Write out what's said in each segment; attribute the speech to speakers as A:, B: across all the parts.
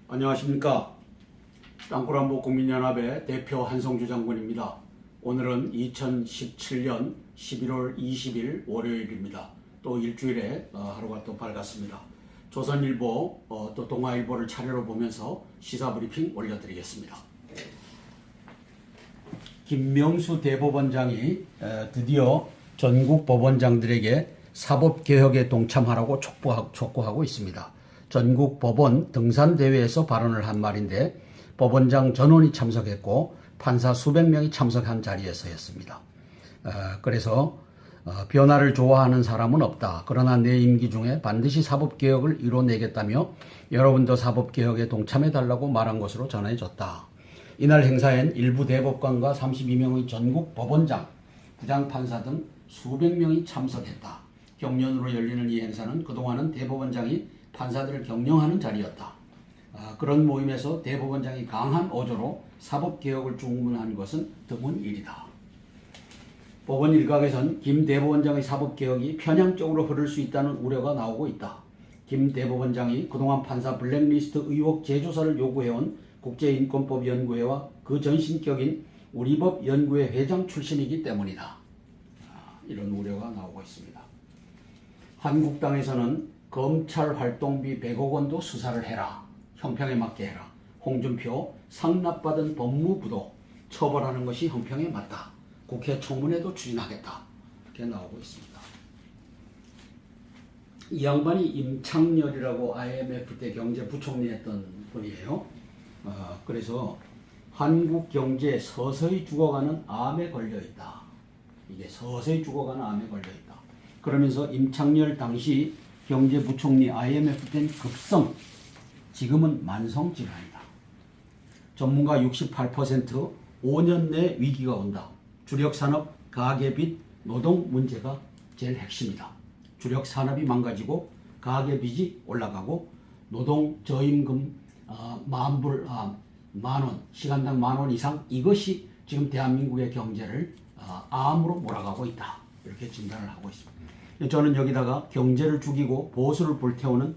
A: 안녕하십니까. 땅굴안보 국민연합의 대표 한성주 장군입니다. 오늘은 2017년 11월 20일 월요일입니다. 또 일주일에 하루가 또 밝았습니다. 조선일보 또 동아일보를 차례로 보면서 시사브리핑 올려드리겠습니다. 김명수 대법원장이 드디어 전국 법원장들에게 사법개혁에 동참하라고 촉구하고 있습니다. 전국 법원 등산대회에서 발언을 한 말인데 법원장 전원이 참석했고 판사 수백 명이 참석한 자리에서였습니다. 그래서 변화를 좋아하는 사람은 없다. 그러나 내 임기 중에 반드시 사법개혁을 이뤄내겠다며 여러분도 사법개혁에 동참해달라고 말한 것으로 전해졌다. 이날 행사엔 일부 대법관과 32명의 전국 법원장, 부장판사 등 수백 명이 참석했다. 경연으로 열리는 이 행사는 그동안은 대법원장이 판사들을 격려하는 자리였다. 그런 모임에서 대법원장이 강한 어조로 사법개혁을 주문한 것은 드문 일이다. 법원 일각에선 김 대법원장의 사법개혁이 편향적으로 흐를 수 있다는 우려가 나오고 있다. 김 대법원장이 그동안 판사 블랙리스트 의혹 재조사를 요구해온 국제인권법연구회와 그 전신격인 우리법연구회 회장 출신이기 때문이다. 이런 우려가 나오고 있습니다. 한국당에서는 검찰 활동비 100억 원도 수사를 해라. 형평에 맞게 해라. 홍준표 상납받은 법무부도 처벌하는 것이 형평에 맞다. 국회 청문회도 추진하겠다. 이렇게 나오고 있습니다. 이 양반이 임창열이라고 IMF 때 경제부총리 했던 분이에요. 그래서 한국 경제에 서서히 죽어가는 암에 걸려있다. 이게 서서히 죽어가는 암에 걸려있다. 그러면서 임창열 당시 경제부총리 IMF 때는 급성, 지금은 만성 질환이다. 전문가 68% 5년 내 위기가 온다. 주력산업, 가계빚, 노동 문제가 제일 핵심이다. 주력산업이 망가지고 가계빚이 올라가고 노동 저임금 만원, 시간당 10,000원 이상 이것이 지금 대한민국의 경제를 암으로 몰아가고 있다. 이렇게 진단을 하고 있습니다. 저는 여기다가 경제를 죽이고 보수를 불태우는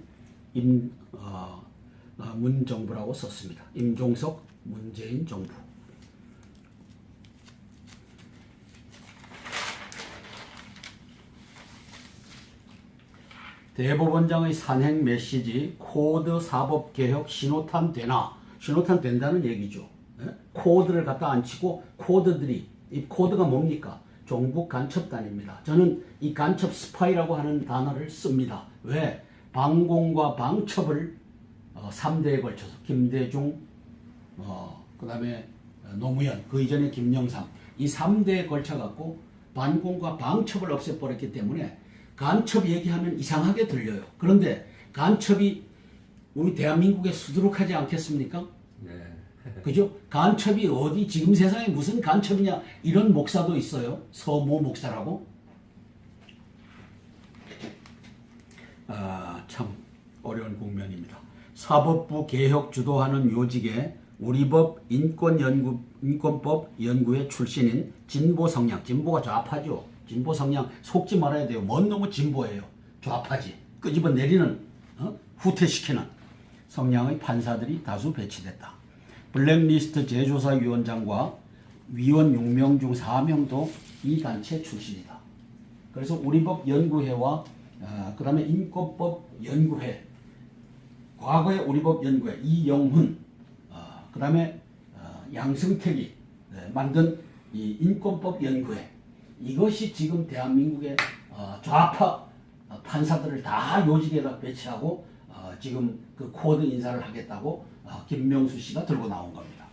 A: 문정부라고 썼습니다. 임종석, 문재인 정부. 대법원장의 산행 메시지 코드 사법개혁 신호탄 되나? 신호탄 된다는 얘기죠. 코드를 갖다 안 치고 코드들이, 이 코드가 뭡니까? 종북 간첩단입니다. 저는 이 간첩 스파이라고 하는 단어를 씁니다. 왜? 방공과 방첩을 3대에 걸쳐서 김대중, 그 다음에 노무현, 그 이전에 김영삼 이 3대에 걸쳐갖고 반공과 방첩을 없애버렸기 때문에 간첩 얘기하면 이상하게 들려요. 그런데 간첩이 우리 대한민국에 수두룩하지 않겠습니까? 네. 그죠? 간첩이 어디 지금 세상에 무슨 간첩이냐 이런 목사도 있어요. 서모 목사라고. 참 어려운 국면입니다. 사법부 개혁 주도하는 요직에 우리법 인권법 연구회 출신인 진보 성향, 진보가 좌파죠. 진보 성향 속지 말아야 돼요. 뭔 놈의 진보예요. 좌파지. 끄집어 내리는 후퇴시키는 성향의 판사들이 다수 배치됐다. 블랙리스트 재조사위원장과 위원 6명 중 4명도 이 단체 출신이다. 그래서 우리법연구회와 그 다음에 인권법연구회, 과거의 우리법연구회 이영훈, 그 다음에 양승택이 만든 이 인권법연구회, 이것이 지금 대한민국의 좌파 판사들을 다 요직에다 배치하고 지금 그 코드 인사를 하겠다고 김명수 씨가 들고 나온 겁니다.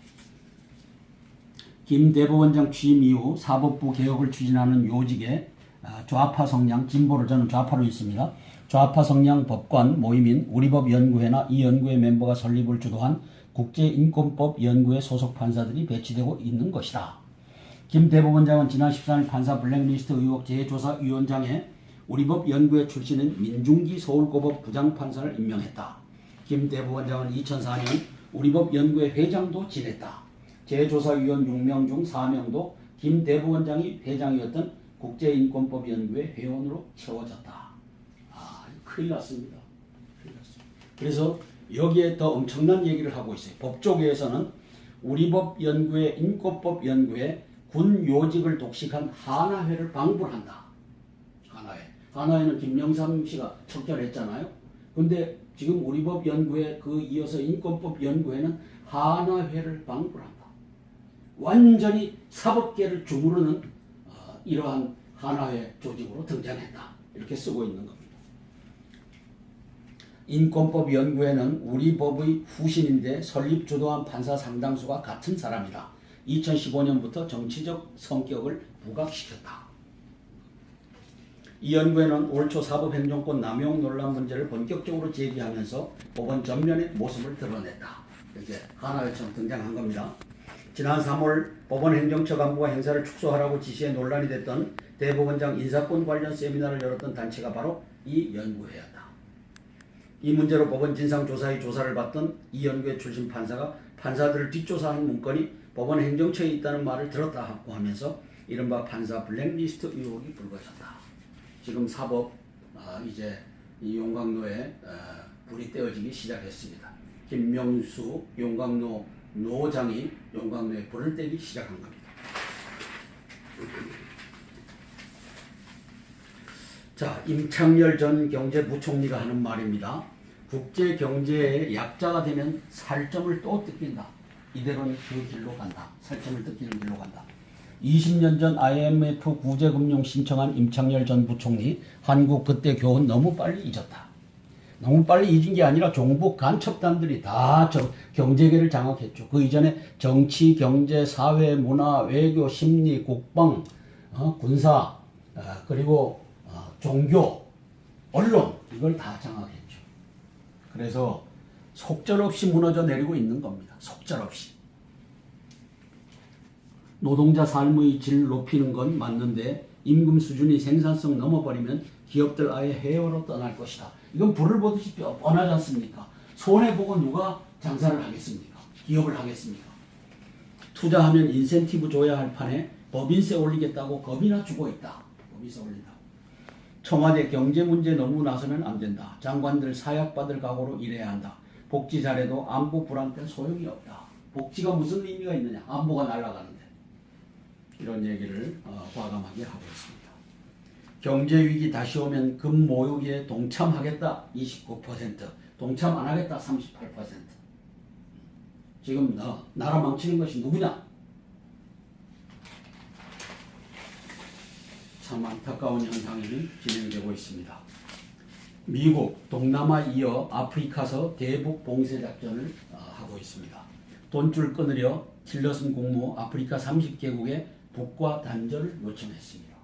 A: 김 대법원장 취임 이후 사법부 개혁을 추진하는 요직에 좌파 성향, 진보를 저는 좌파로 있습니다. 좌파 성향 법관 모임인 우리법연구회나 이 연구회 멤버가 설립을 주도한 국제인권법연구회 소속 판사들이 배치되고 있는 것이다. 김 대법원장은 지난 13일 판사 블랙리스트 의혹 재조사위원장에 우리법연구회 출신인 민중기 서울고법 부장판사를 임명했다. 김 대법원장은 2004년 우리법연구회 회장도 지냈다. 재조사위원 6명 중 4명도 김 대법원장이 회장이었던 국제인권법연구회 회원으로 채워졌다. 큰일 났습니다. 그래서 여기에 더 엄청난 얘기를 하고 있어요. 법조계에서는 우리법 연구회, 인권법 연구회, 군 요직을 독식한 하나회를 방불한다. 하나회. 하나회는 김영삼 씨가 척결했잖아요. 근데 지금 우리법 연구회 그 이어서 인권법 연구회는 하나회를 방불한다. 완전히 사법계를 주무르는 이러한 하나회 조직으로 등장했다. 이렇게 쓰고 있는 겁니다. 인권법 연구회는 우리 법의 후신인데 설립 주도한 판사 상당수가 같은 사람이다. 2015년부터 정치적 성격을 부각시켰다. 이 연구회는 올 초 사법행정권 남용 논란 문제를 본격적으로 제기하면서 법원 전면의 모습을 드러냈다. 이제 하나회처럼 등장한 겁니다. 지난 3월 법원 행정처 간부가 행사를 축소하라고 지시해 논란이 됐던 대법원장 인사권 관련 세미나를 열었던 단체가 바로 이 연구회였다. 이 문제로 법원 진상조사의 조사를 받던 이 연구회 출신 판사가 판사들을 뒷조사한 문건이 법원 행정처에 있다는 말을 들었다고 하면서 이른바 판사 블랙리스트 의혹이 불거졌다. 지금 사법 이제 이 용광로에 불이 떼어지기 시작했습니다. 김명수 용광로 노장이 용광로에 불을 떼기 시작한 겁니다. 자, 임창열 전 경제부총리가 하는 말입니다. 국제 경제의 약자가 되면 살점을 또 뜯긴다. 이대로는 그 길로 간다. 살점을 뜯기는 길로 간다. 20년 전 IMF 구제금융 신청한 임창열 전 부총리, 한국 그때 교훈 너무 빨리 잊었다. 너무 빨리 잊은 게 아니라 종북 간첩단들이 다 경제계를 장악했죠. 그 이전에 정치, 경제, 사회, 문화, 외교, 심리, 국방, 군사, 그리고 종교, 언론 이걸 다 장악했죠. 그래서 속절없이 무너져 내리고 있는 겁니다. 속절없이. 노동자 삶의 질 높이는 건 맞는데 임금 수준이 생산성 넘어버리면 기업들 아예 해외로 떠날 것이다. 이건 불을 보듯이 뻔하지 않습니까? 손해보고 누가 장사를 하겠습니까? 기업을 하겠습니까? 투자하면 인센티브 줘야 할 판에 법인세 올리겠다고 겁이나 주고 있다. 법인세 올린다. 청와대 경제 문제 너무 나서면 안 된다. 장관들 사약받을 각오로 일해야 한다. 복지 잘해도 안보 불안 때는 소용이 없다. 복지가 무슨 의미가 있느냐. 안보가 날아가는데. 이런 얘기를 과감하게 하고 있습니다. 경제위기 다시 오면 금모으기에 동참하겠다 29%, 동참 안 하겠다 38%. 지금 나라 망치는 것이 누구냐? 참 안타까운 현상이 진행되고 있습니다. 미국, 동남아 이어 아프리카서 대북 봉쇄 작전을 하고 있습니다. 돈줄 끊으려 틸러슨 국무 아프리카 30개국에 북과 단절을 요청했습니다.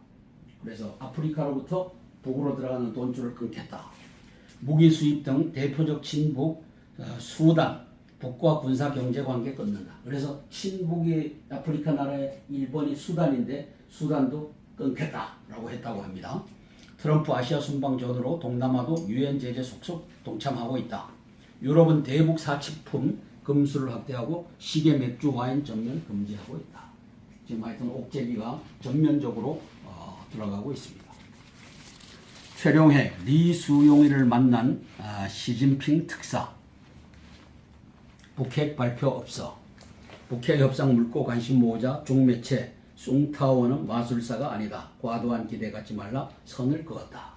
A: 그래서 아프리카로부터 북으로 들어가는 돈줄을 끊겠다. 무기 수입 등 대표적 친북 수단, 북과 군사 경제 관계 끊는다. 그래서 친북이 아프리카 나라의 일본이 수단인데 수단도 끊겠다라고 했다고 합니다. 트럼프 아시아 순방 전후로 동남아도 유엔 제재 속속 동참하고 있다. 유럽은 대북 사치품 금수를 확대하고 시계, 맥주, 와인 전면 금지하고 있다. 지금 하여튼 옥죄기가 전면적으로 들어가고 있습니다. 최룡해, 리수용이를 만난 시진핑 특사. 북핵 발표 없어. 북핵 협상 묽고 관심 모으자 중매체 숭타오는 마술사가 아니다. 과도한 기대 갖지 말라 선을 그었다.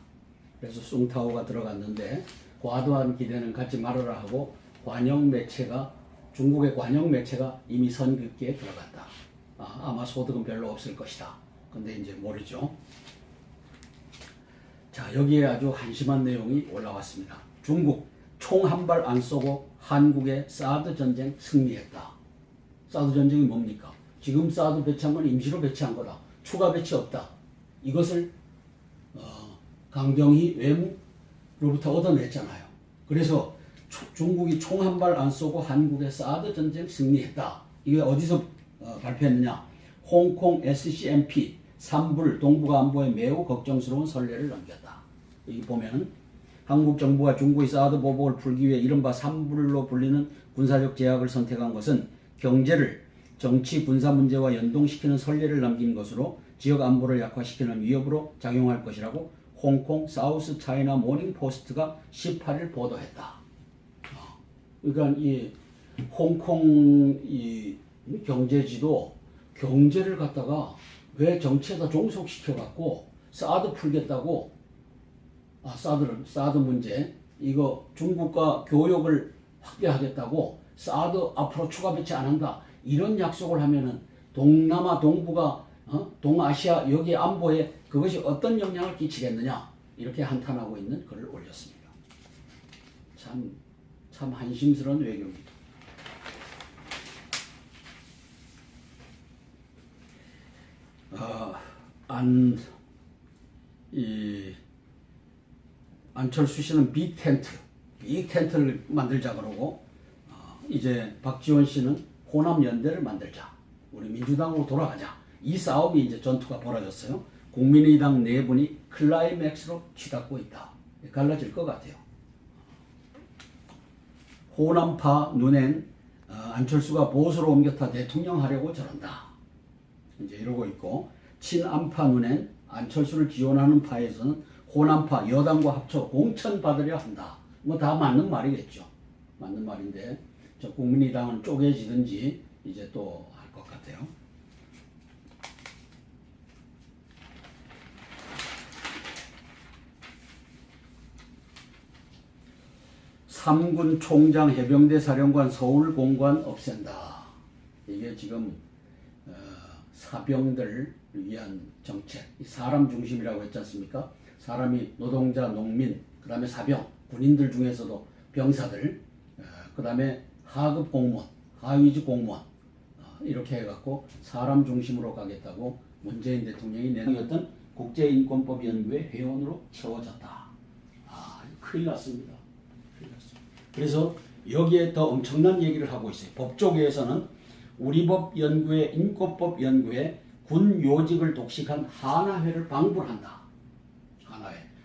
A: 그래서 숭타오가 들어갔는데 과도한 기대는 갖지 말아라 하고 중국의 관영 매체가 이미 선 긋기에 들어갔다. 아마 소득은 별로 없을 것이다. 근데 이제 모르죠. 자, 여기에 아주 한심한 내용이 올라왔습니다. 중국 총 한 발 안 쏘고 한국의 사드 전쟁 승리했다. 사드 전쟁이 뭡니까? 지금 사드 배치한 건 임시로 배치한 거다. 추가 배치 없다. 이것을 강병희 외무로부터 얻어냈잖아요. 그래서 중국이 총 한 발 안 쏘고 한국의 사드 전쟁 승리했다. 이게 어디서 발표했느냐? 홍콩 SCMP 산불 동북아 안보에 매우 걱정스러운 선례를 넘겼다. 여기 보면 한국 정부가 중국의 사드 보복을 풀기 위해 이른바 산불로 불리는 군사적 제약을 선택한 것은 경제를 정치 군사 문제와 연동시키는 선례를 남긴 것으로 지역 안보를 약화시키는 위협으로 작용할 것이라고 홍콩 사우스 차이나 모닝 포스트가 18일 보도했다. 그러니까 이 홍콩 이 경제지도 경제를 갖다가 왜 정치에다 종속시켜 갖고 사드 풀겠다고 사드 문제 이거 중국과 교역을 확대하겠다고 사드 앞으로 추가 배치 안 한다 이런 약속을 하면은 동남아 동북아 동아시아 여기 안보에 그것이 어떤 영향을 끼치겠느냐 이렇게 한탄하고 있는 글을 올렸습니다. 참 한심스러운 외교입니다. 안철수 씨는 빅 텐트를 만들자 그러고 이제 박지원 씨는 호남 연대를 만들자. 우리 민주당으로 돌아가자. 이 싸움이 이제 전투가 벌어졌어요. 국민의당 내분이 클라이맥스로 치닫고 있다. 갈라질 것 같아요. 호남파 눈엔 안철수가 보수로 옮겼다 대통령 하려고 저런다. 이제 이러고 있고 친안파 눈엔 안철수를 지원하는 파에서는 호남파 여당과 합쳐 공천받으려 한다. 뭐 다 맞는 말이겠죠. 맞는 말인데 저 국민의당은 쪼개지든지 이제 또 할 것 같아요. 삼군 총장 해병대 사령관 서울 공관 없앤다. 이게 지금 사병들 위한 정책, 사람 중심이라고 했지 않습니까? 사람이 노동자, 농민, 그 다음에 사병, 군인들 중에서도 병사들, 그 다음에 하급 공무원, 하위직 공무원 이렇게 해갖고 사람 중심으로 가겠다고 문재인 대통령이 내놓았던 국제인권법연구회 회원으로 채워졌다. 큰일 났습니다. 그래서 여기에 더 엄청난 얘기를 하고 있어요. 법조계에서는 우리법연구회, 인권법연구회 군 요직을 독식한 하나회를 방불한다.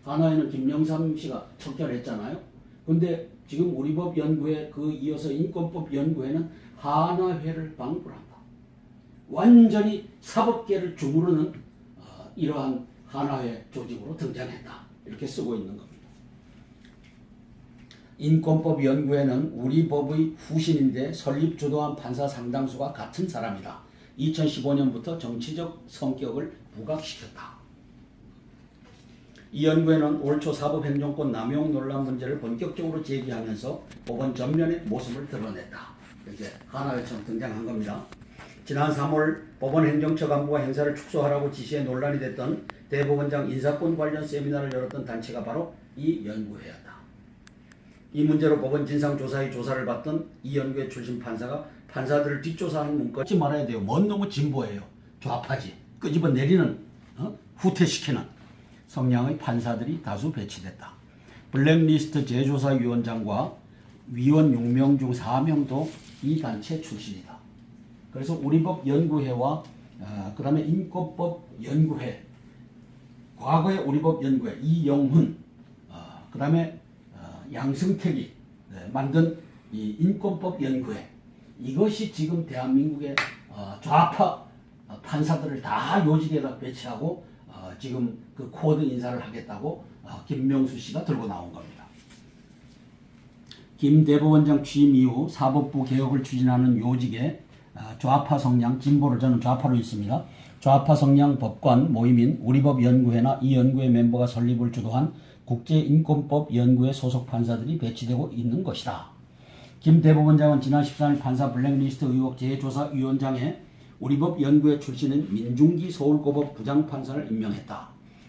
A: 하나회는 김영삼 씨가 척결했잖아요. 근데 지금 우리법연구회 그 이어서 인권법연구회는 하나회를 방불한다. 완전히 사법계를 주무르는 이러한 하나회 조직으로 등장했다. 이렇게 쓰고 있는 겁니다. 인권법연구회는 우리 법의 후신인데 설립 주도한 판사 상당수가 같은 사람이다. 2015년부터 정치적 성격을 부각시켰다. 이 연구회는 올 초 사법행정권 남용 논란 문제를 본격적으로 제기하면서 법원 전면의 모습을 드러냈다. 이제 하나회처럼 등장한 겁니다. 지난 3월 법원 행정처 간부가 행사를 축소하라고 지시해 논란이 됐던 대법원장 인사권 관련 세미나를 열었던 단체가 바로 이 연구회였다. 이 문제로 법원 진상조사의 조사를 받던 이 연구회 출신 판사가 판사들을 뒷조사하는 문건 잊지 말아야 돼요. 뭔 놈은 진보예요. 좌파지. 끄집어 내리는 후퇴시키는 성향의 판사들이 다수 배치됐다. 블랙리스트 재조사위원장과 위원 6명 중 4명도 이 단체 출신이다. 그래서 우리법연구회와 그 다음에 인권법연구회, 과거의 우리법연구회 이영훈, 그 다음에 양승택이 만든 이 인권법연구회, 이것이 지금 대한민국의 좌파 판사들을 다 요직에다 배치하고 지금 그 코드 인사를 하겠다고 김명수 씨가 들고 나온 겁니다. 김 대법원장 취임 이후 사법부 개혁을 추진하는 요직에 좌파 성향, 진보를 저는 좌파로 있습니다. 좌파 성향 법관 모임인 우리법연구회나 이 연구회 멤버가 설립을 주도한 국제인권법연구회 소속 판사들이 배치되고 있는 것이다. 김 대법원장은 지난 13일 판사 블랙리스트 의혹 재조사위원장에 우리법연구회 출신인 민중기 서울고법 부장판사를 임명했다.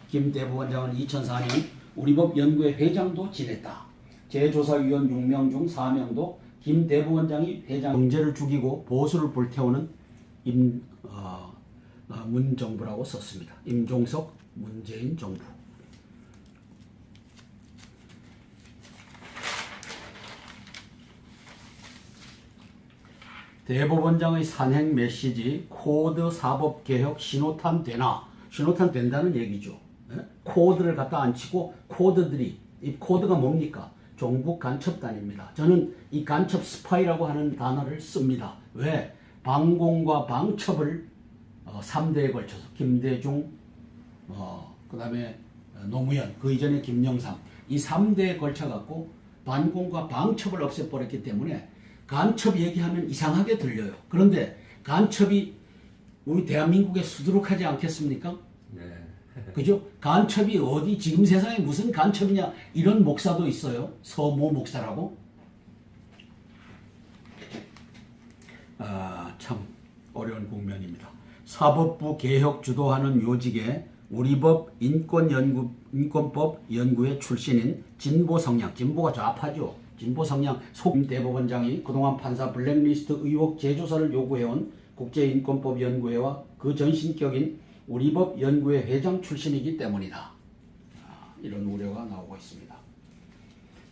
A: 김 대법원장은 2004년 우리법연구회 회장도 지냈다. 재조사위원 6명 중 4명도 김 대법원장이 회장 경제를 죽이고 보수를 불태우는 문정부라고 썼습니다. 임종석 문재인 정부. 대법원장의 산행 메시지 코드 사법개혁 신호탄 되나? 신호탄 된다는 얘기죠. 코드를 갖다 안 치고 코드들이, 이 코드가 뭡니까? 종북 간첩단입니다. 저는 이 간첩 스파이라고 하는 단어를 씁니다. 왜? 방공과 방첩을 3대에 걸쳐서 김대중, 그 다음에 노무현, 그 이전에 김영삼, 이 3대에 걸쳐갖고 반공과 방첩을 없애버렸기 때문에 간첩 얘기하면 이상하게 들려요. 그런데 간첩이 우리 대한민국에 수두룩하지 않겠습니까?
B: 네.
A: 그죠? 간첩이 어디 지금 세상에 무슨 간첩이냐 이런 목사도 있어요. 서모 목사라고. 참 어려운 국면입니다. 사법부 개혁 주도하는 요직에 우리법 인권법 연구회 출신인 진보 성향, 진보가 좌파죠. 진보 성향 속 대법원장이 그동안 판사 블랙리스트 의혹 재조사를 요구해온 국제인권법 연구회와 그 전신격인 우리법 연구회 회장 출신이기 때문이다. 이런 우려가 나오고 있습니다.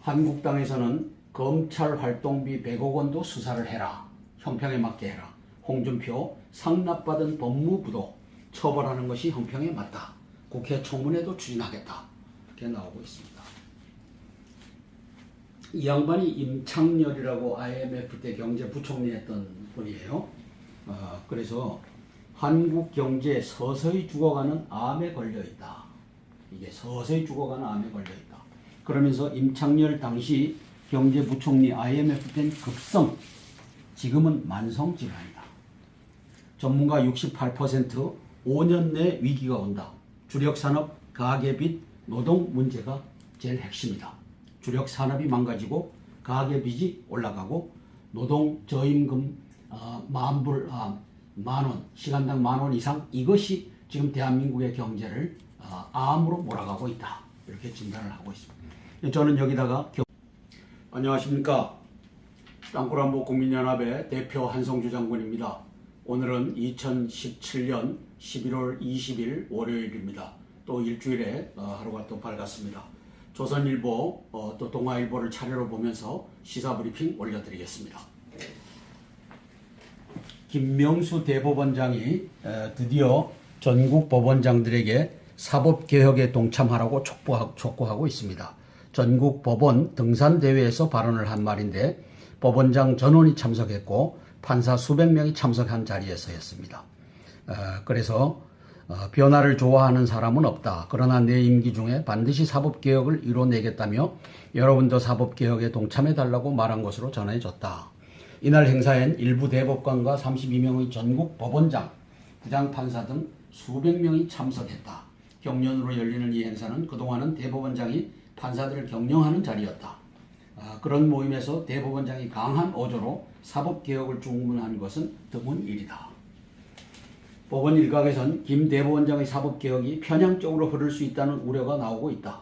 A: 한국당에서는 검찰 활동비 100억 원도 수사를 해라. 형평에 맞게 해라. 홍준표 상납받은 법무부도 처벌하는 것이 형평에 맞다. 국회 청문회도 추진하겠다. 이렇게 나오고 있습니다. 이 양반이 임창열이라고 IMF 때 경제부총리 했던 분이에요. 그래서 한국 경제 서서히 죽어가는 암에 걸려있다. 이게 서서히 죽어가는 암에 걸려있다. 그러면서 임창열 당시 경제부총리 IMF 때는 급성, 지금은 만성 질환이다. 전문가 68% 5년 내 위기가 온다. 주력산업, 가계빚, 노동 문제가 제일 핵심이다. 주력산업이 망가지고 가계빚이 올라가고 노동 저임금 만원, 시간당 10,000원 이상 이것이 지금 대한민국의 경제를 암으로 몰아가고 있다. 이렇게 진단을 하고 있습니다. 저는 여기다가 안녕하십니까. 땅굴안보 국민연합의 대표 한성주 장군입니다. 오늘은 2017년 11월 20일 월요일입니다. 또 일주일에 하루가 또 밝았습니다. 조선일보 또 동아일보를 차례로 보면서 시사브리핑 올려드리겠습니다. 김명수 대법원장이 드디어 전국 법원장들에게 사법개혁에 동참하라고 촉구하고 있습니다. 전국 법원 등산대회에서 발언을 한 말인데 법원장 전원이 참석했고 판사 수백 명이 참석한 자리에서였습니다. 그래서 변화를 좋아하는 사람은 없다. 그러나 내 임기 중에 반드시 사법개혁을 이뤄내겠다며 여러분도 사법개혁에 동참해달라고 말한 것으로 전해졌다. 이날 행사엔 일부 대법관과 32명의 전국 법원장, 부장판사 등 수백 명이 참석했다. 경연으로 열리는 이 행사는 그동안은 대법원장이 판사들을 격려하는 자리였다. 그런 모임에서 대법원장이 강한 어조로 사법개혁을 주문한 것은 드문 일이다. 법원 일각에선 김 대법원장의 사법개혁이 편향적으로 흐를 수 있다는 우려가 나오고 있다.